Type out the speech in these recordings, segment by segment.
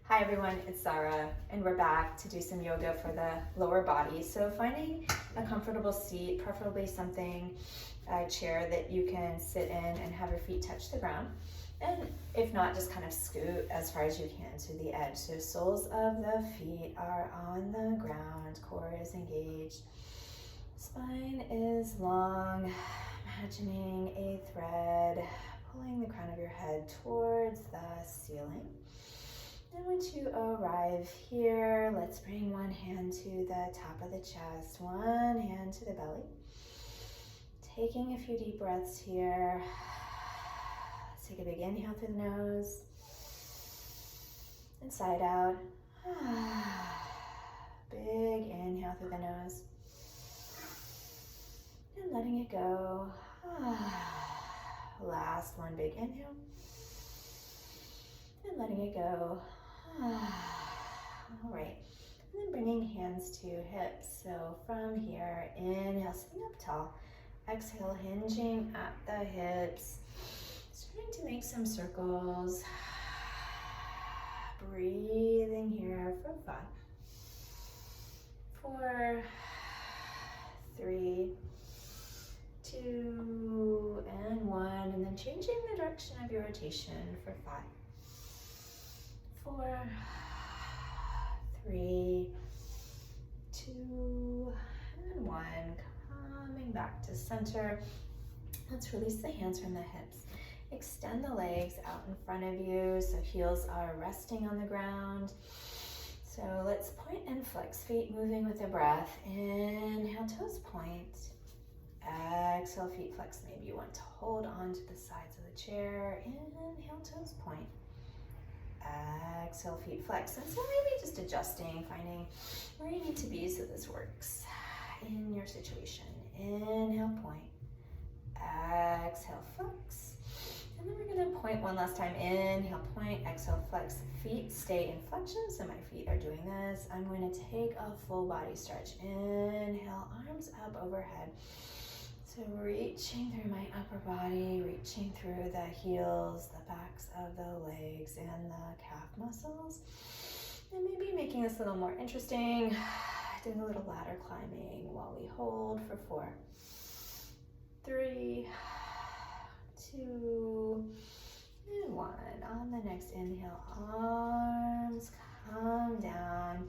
Hi everyone, it's Zara, and we're back to do some yoga for the lower body. So finding a comfortable seat, preferably something, a chair that you can sit in and have your feet touch the ground. And if not, just kind of scoot as far as you can to the edge. So soles of the feet are on the ground, core is engaged. Spine is long, imagining a thread pulling the crown of your head towards the ceiling. And once you arrive here, let's bring one hand to the top of the chest, one hand to the belly. Taking a few deep breaths here. Let's take a big inhale through the nose. And side out. Big inhale through the nose. And letting it go. Last one, big inhale. And letting it go. All right, and then bringing hands to hips. So from here, inhale, sitting up tall. Exhale, hinging at the hips. Starting to make some circles. Breathing here for 5, 4, 3, 2, and 1. And then changing the direction of your rotation for 5, 4, 3, 2, and 1. Coming back to center. Let's release the hands from the hips. Extend the legs out in front of you so heels are resting on the ground. So let's point and flex, feet moving with the breath. Inhale, toes point. Exhale, feet flex. Maybe you want to hold on to the sides of the chair. Inhale, toes point. Exhale, feet flex. And so maybe just adjusting, finding where you need to be so this works in your situation. Inhale, point. Exhale, flex. And then we're going to point one last time. Inhale, point. Exhale, flex. Feet stay in flexion, so my feet are doing this. I'm going to take a full body stretch. Inhale, arms up overhead. So reaching through my upper body, reaching through the heels, the backs of the legs, and the calf muscles. And maybe making this a little more interesting, doing a little ladder climbing while we hold for 4, 3, 2, and 1. On the next inhale, arms come down,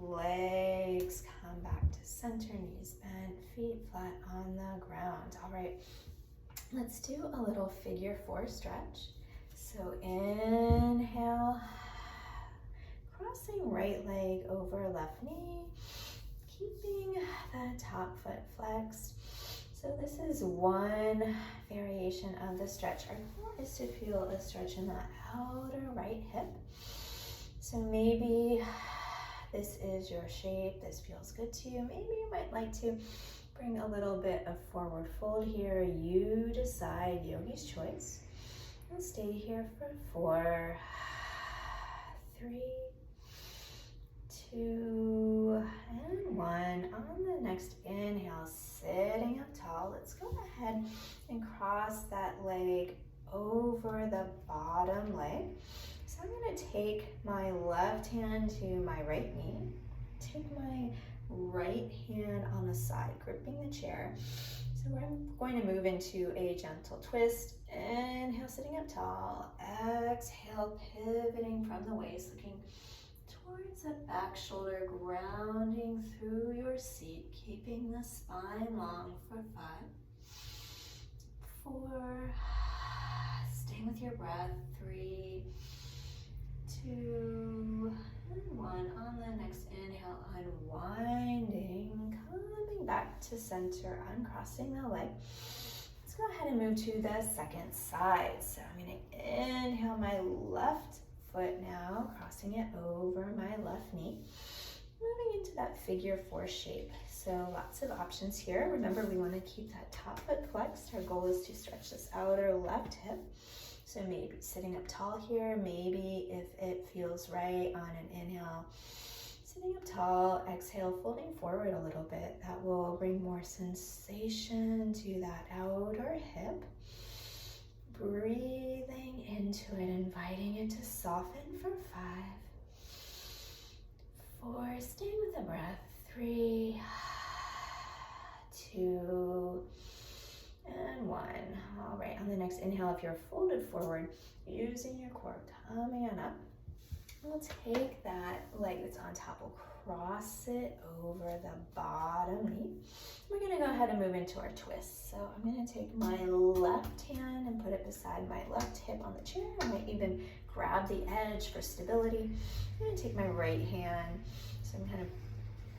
legs come back to center, knees bent, feet flat on the ground. All right, let's do a little figure 4 stretch. So inhale, crossing right leg over left knee, keeping the top foot flexed. So this is one variation of the stretch. Our goal is to feel a stretch in the outer right hip. So maybe this is your shape, this feels good to you. Maybe you might like to bring a little bit of forward fold here. You decide, yogi's choice. And stay here for 4, 3, 2, and 1. On the next inhale, sitting up tall, let's go ahead and cross that leg over the bottom leg. So I'm going to take my left hand to my right knee, take my right hand on the side, gripping the chair. So I'm going to move into a gentle twist. Inhale, sitting up tall. Exhale, pivoting from the waist, looking towards the back shoulder, grounding through your seat, keeping the spine long for 5, 4, staying with your breath, 3, 2, and 1. On the next inhale, unwinding, coming back to center, uncrossing the leg. Let's go ahead and move to the second side. So I'm going to inhale my left foot now, crossing it over my left knee, moving into that figure 4 shape. So lots of options here. Remember, we want to keep that top foot flexed. Our goal is to stretch this outer left hip. So maybe sitting up tall here, maybe if it feels right on an inhale, sitting up tall, exhale, folding forward a little bit. That will bring more sensation to that outer hip. Breathing into it, inviting it to soften for 5, 4, stay with the breath, 3, 2, and 1. All right, on the next inhale, if you're folded forward, using your core, coming on up, we'll take that leg that's on top, we'll cross it over the bottom knee. We're gonna go ahead and move into our twist. So I'm gonna take my left hand and put it beside my left hip on the chair. I might even grab the edge for stability. I'm gonna take my right hand, so I'm kind of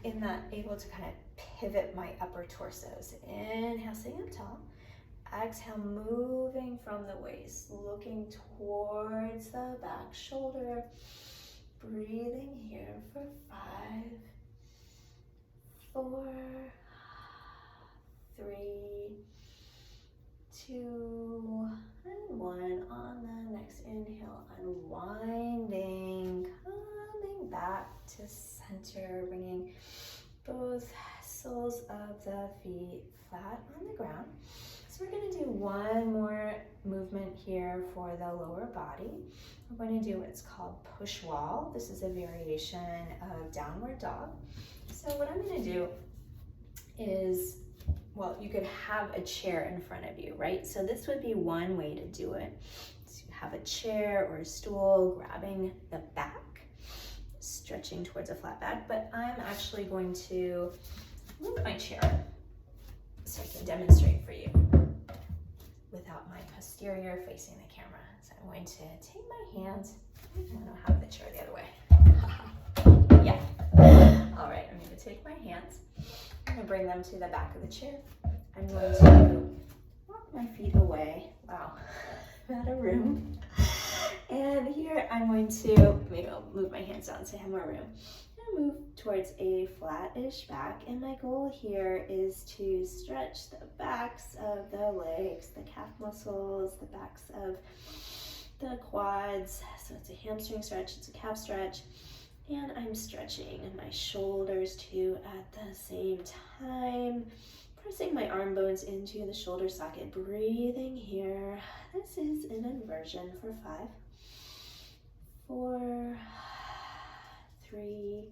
in that, able to kind of pivot my upper torso. So inhale, sitting up tall. Exhale, moving from the waist, looking towards the back shoulder. Breathing here for 5, 4, 3, 2, and 1. On the next inhale, unwinding, coming back to center, bringing both soles of the feet flat on the ground. So we're going to do one more movement here for the lower body. We're going to do what's called push wall. This is a variation of downward dog. So what I'm going to do is, well, you could have a chair in front of you, right? So this would be one way to do it. So you have a chair or a stool, grabbing the back, stretching towards a flat back, but I'm actually going to move my chair so I can demonstrate for you without my posterior facing the camera. So I'm going to take my hands, I don't know, have the chair the other way. Yeah. All right, I'm going to take my hands, I'm going to bring them to the back of the chair. I'm going to walk my feet away. Wow, I'm out of room. And here I'm going to, maybe I'll move my hands down so I have more room. Move towards a flat-ish back, and my goal here is to stretch the backs of the legs, the calf muscles, the backs of the quads. So it's a hamstring stretch, it's a calf stretch, and I'm stretching my shoulders too at the same time, pressing my arm bones into the shoulder socket, breathing here. This is an inversion for 5, 4, 3,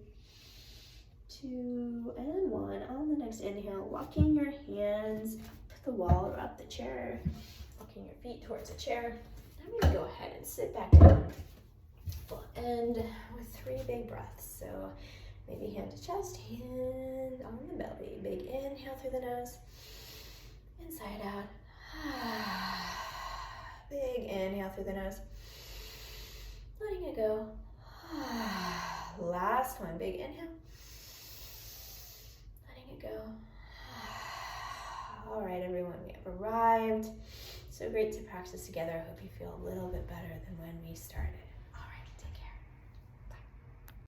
2, and 1. On the next inhale, walking your hands up the wall or up the chair, walking your feet towards the chair. I'm going to go ahead and sit back down. We'll end with 3 big breaths. So maybe hand to chest, hand on the belly. Big inhale through the nose, inside out. Big inhale through the nose, letting it go. Last one, big inhale, letting it go. All right, everyone, we have arrived. So great to practice together. I hope you feel a little bit better than when we started.